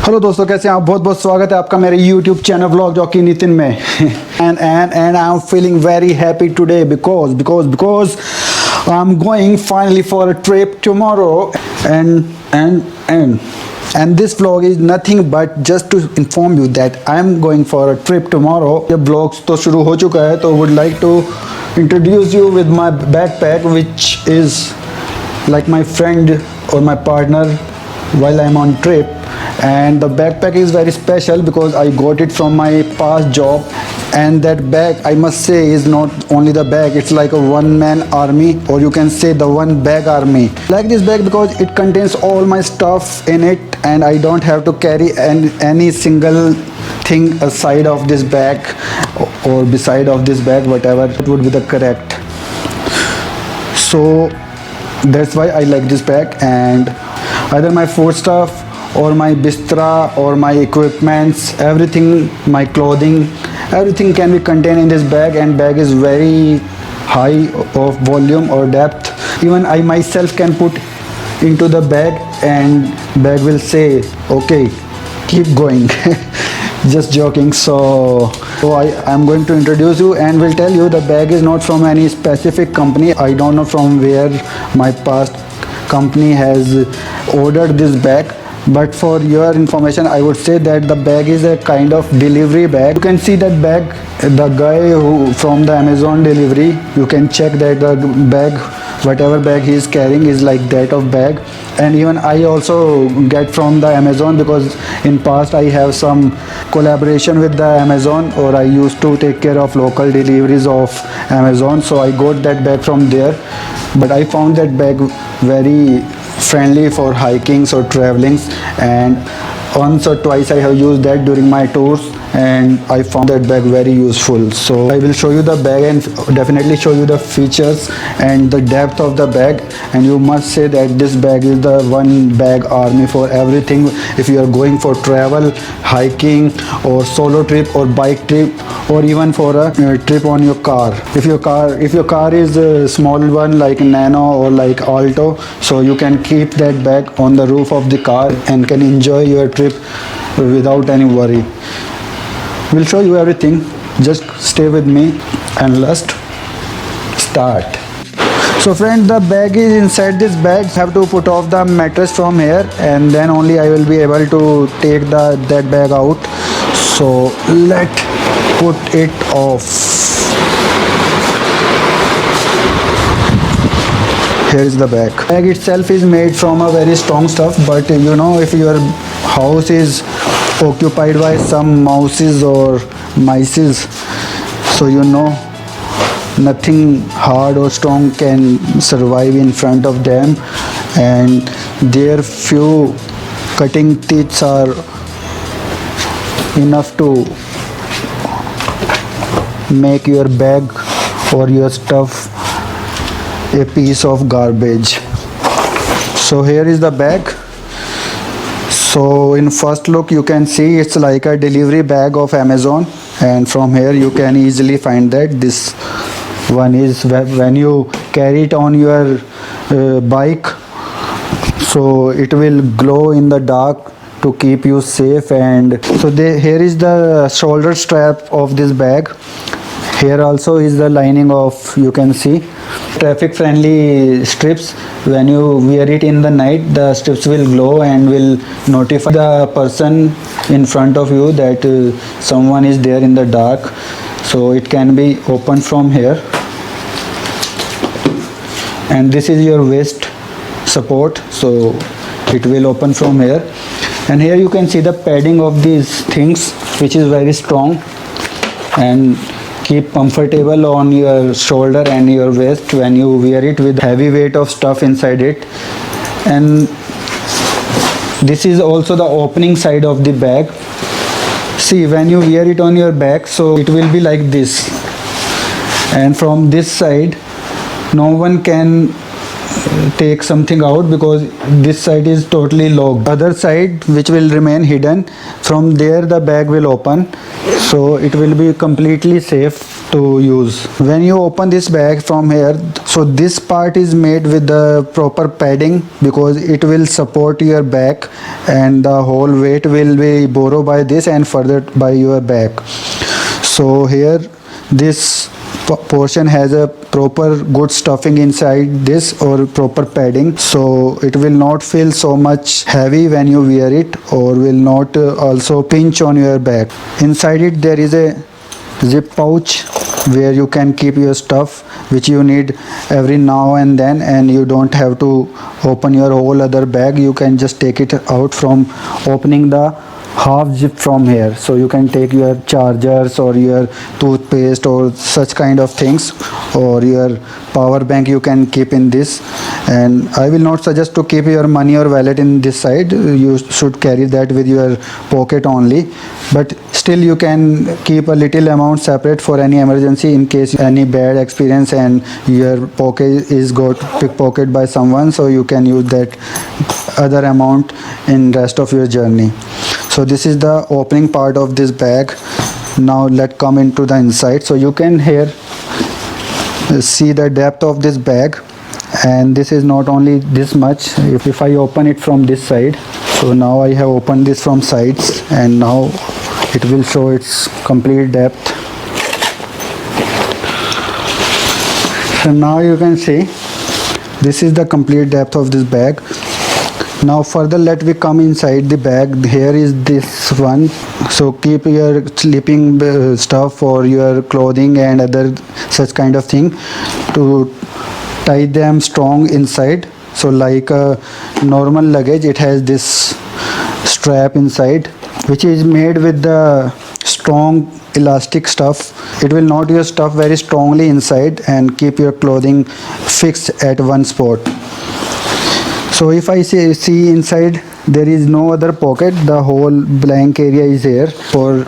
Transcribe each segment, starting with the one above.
Hello दोस्तों, कैसे हैं आप? बहुत बहुत स्वागत है आपका मेरे YouTube channel vlog jockey Nitin में। And I am feeling very happy today because I am going finally for a trip tomorrow and this vlog is nothing but just to inform you that I am going for a trip tomorrow. ये vlogs तो शुरू हो चुका है, तो would like to introduce you with my backpack which is like my friend or my partner while I'm on trip. And the backpack is very special because I got it from my past job, and that bag, I must say, is not only the bag, it's like a one-man army, or you can say the one bag army. I like this bag because it contains all my stuff in it and I don't have to carry any single thing aside of this bag or beside of this bag, whatever it would be the correct. So that's why I like this bag, and either my food stuff or my bistra or my equipments, everything, my clothing, everything can be contained in this bag, and bag is very high of volume or depth. Even I myself can put into the bag and bag will say okay, keep going. Just joking. So I am going to introduce you and will tell you the bag is not from any specific company. I don't know from where my past company has ordered this bag, but for your information I would say that the bag is a kind of delivery bag. You can see that bag, the guy who from the Amazon delivery, you can check that the bag, whatever bag he is carrying is like that of bag. And even I also get from the Amazon because in past I have some collaboration with the Amazon, or I used to take care of local deliveries of Amazon, so I got that bag from there. But I found that bag very friendly for hikings or travelings, and once or twice I have used that during my tours and I found that bag very useful. So I will show you the bag and definitely show you the features and the depth of the bag, and you must say that this bag is the one bag army for everything. If you are going for travel, hiking or solo trip or bike trip, or even for a trip on your car. If your car is a small one like Nano or like Alto, so you can keep that bag on the roof of the car and can enjoy your trip without any worry. We'll show you everything. Just stay with me and let's start. So friend, the bag is inside this bag. Have to put off the mattress from here, and then only I will be able to take that bag out. So let's put it off. Here is the bag. Bag itself is made from a very strong stuff, but you know, if your house is occupied by some mouses or mices, so you know nothing hard or strong can survive in front of them, and their few cutting teeth are enough to make your bag or your stuff a piece of garbage. So here is the bag. So in first look you can see it's like a delivery bag of Amazon, and from here you can easily find that this one is when you carry it on your bike, so it will glow in the dark to keep you safe. And so here is the shoulder strap of this bag. Here also is the lining of, you can see, traffic friendly strips. When you wear it in the night, the strips will glow and will notify the person in front of you that someone is there in the dark. So it can be opened from here, and this is your waist support, so it will open from here. And here you can see the padding of these things, which is very strong and keep comfortable on your shoulder and your waist when you wear it with heavy weight of stuff inside it. And this is also the opening side of the bag. See, when you wear it on your back, so it will be like this, and from this side no one can take something out because this side is totally locked. Other side which will remain hidden, from there the bag will open, so it will be completely safe to use. When you open this bag from here, so this part is made with the proper padding because it will support your back and the whole weight will be borrowed by this and further by your back. So here this portion has a proper good stuffing inside this or proper padding, so it will not feel so much heavy when you wear it or will not also pinch on your back. Inside it there is a zip pouch where you can keep your stuff which you need every now and then, and you don't have to open your whole other bag. You can just take it out from opening the half zip from here, so you can take your chargers or your toothpaste or such kind of things, or your power bank you can keep in this. And I will not suggest to keep your money or wallet in this side. You should carry that with your pocket only, but still you can keep a little amount separate for any emergency in case any bad experience and your pocket is got pickpocketed by someone, so you can use that other amount in rest of your journey. So this is the opening part of this bag. Now let's come into the inside. So you can here see the depth of this bag, and this is not only this much. If I open it from this side, so now I have opened this from sides and now it will show its complete depth. So now you can see this is the complete depth of this bag. Now further let me come inside the bag. Here is this one, so keep your sleeping stuff or your clothing and other such kind of thing to tie them strong inside. So like a normal luggage, it has this strap inside which is made with the strong elastic stuff. It will knot your stuff very strongly inside and keep your clothing fixed at one spot. So if I see inside there is no other pocket, the whole blank area is here. For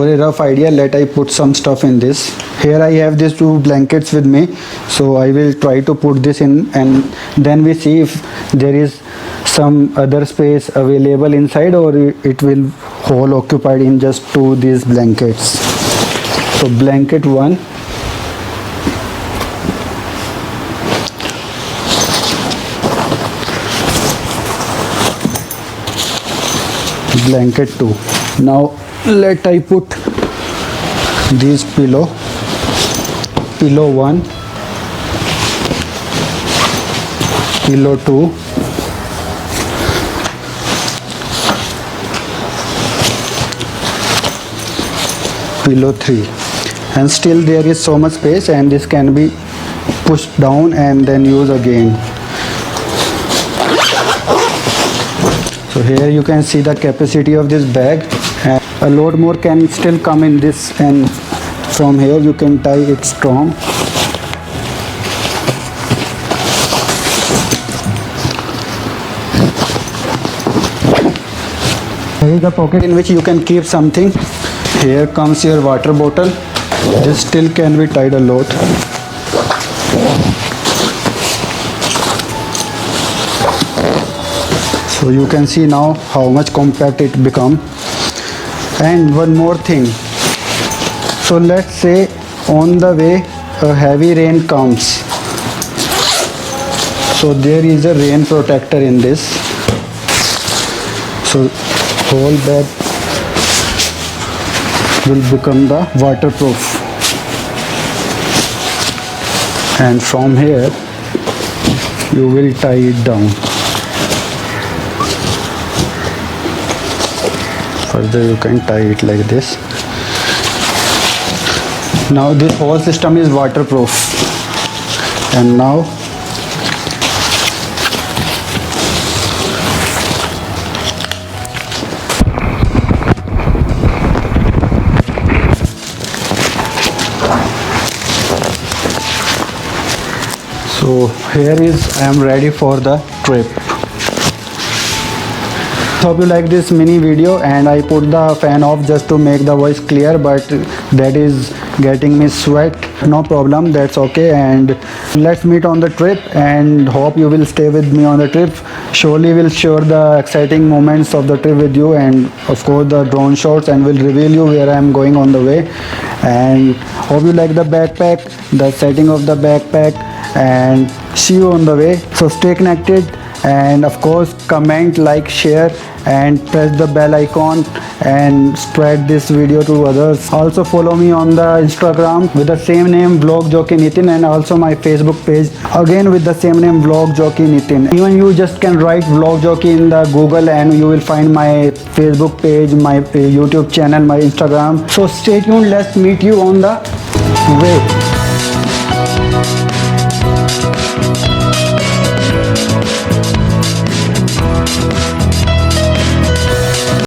a rough idea, let I put some stuff in this. Here I have these two blankets with me, so I will try to put this in and then we see if there is some other space available inside or it will whole occupied in just two these blankets. So blanket 1, blanket 2. Now let I put this pillow 1, pillow 2, pillow 3, and still there is so much space and this can be pushed down and then use again. So here you can see the capacity of this bag, and a lot more can still come in this, and from here you can tie it strong. Here is the pocket in which you can keep something. Here comes your water bottle. This still can be tied a lot. So you can see now how much compact it become. And one more thing, so let's say on the way a heavy rain comes, so there is a rain protector in this, so whole bag will become the waterproof, and from here you will tie it down. Further you can tie it like this. Now this whole system is waterproof, and now so here is I am ready for the trip. Hope you like this mini video, and I put the fan off just to make the voice clear, but that is getting me sweat. No problem, that's okay. And let's meet on the trip, and hope you will stay with me on the trip. Surely will share the exciting moments of the trip with you, and of course the drone shots, and will reveal you where I am going on the way. And hope you like the backpack, the setting of the backpack, and see you on the way. So stay connected, and of course comment, like, share, and press the bell icon, and spread this video to others. Also follow me on the Instagram with the same name, Vlog Jockey Nitin, and also my Facebook page again with the same name, Vlog Jockey Nitin. Even you just can write Vlog Jockey in the Google and you will find my Facebook page, my YouTube channel, my Instagram. So stay tuned, let's meet you on the way.